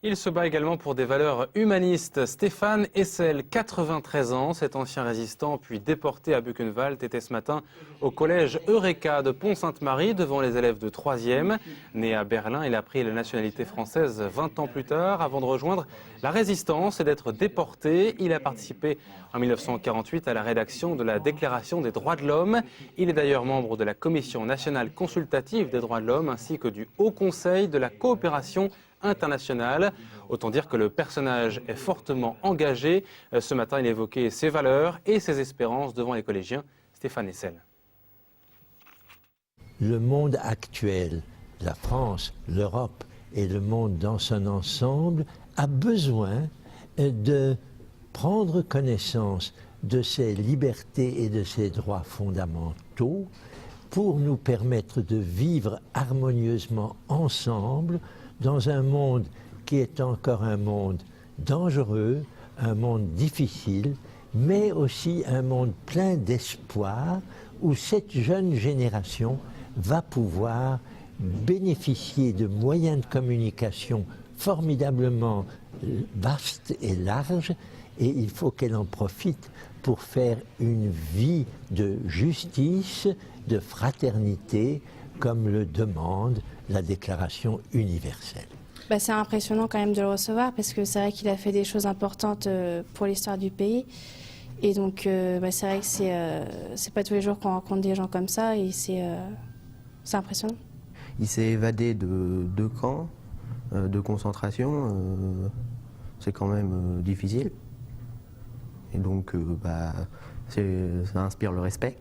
Il se bat également pour des valeurs humanistes. Stéphane Hessel, 93 ans, cet ancien résistant puis déporté à Buchenwald, était ce matin au collège Eureka de Pont-Sainte-Marie devant les élèves de 3e. Né à Berlin, il a pris la nationalité française 20 ans plus tard avant de rejoindre la résistance et d'être déporté. Il a participé en 1948 à la rédaction de la Déclaration des droits de l'homme. Il est d'ailleurs membre de la Commission nationale consultative des droits de l'homme ainsi que du Haut Conseil de la coopération internationale. Autant dire que le personnage est fortement engagé. Ce matin, il évoquait ses valeurs et ses espérances devant les collégiens. Stéphane Hessel. Le monde actuel, la France, l'Europe et le monde dans son ensemble a besoin de prendre connaissance de ses libertés et de ses droits fondamentaux pour nous permettre de vivre harmonieusement ensemble dans un monde qui est encore un monde dangereux, un monde difficile, mais aussi un monde plein d'espoir où cette jeune génération va pouvoir bénéficier de moyens de communication formidablement vastes et larges, et il faut qu'elle en profite pour faire une vie de justice, de fraternité, comme le demande la Déclaration universelle. C'est impressionnant quand même de le recevoir parce que c'est vrai qu'il a fait des choses importantes pour l'histoire du pays. Et donc c'est vrai que c'est pas tous les jours qu'on rencontre des gens comme ça et c'est impressionnant. Il s'est évadé de 2 camps de concentration, c'est quand même difficile. Et donc ça inspire le respect.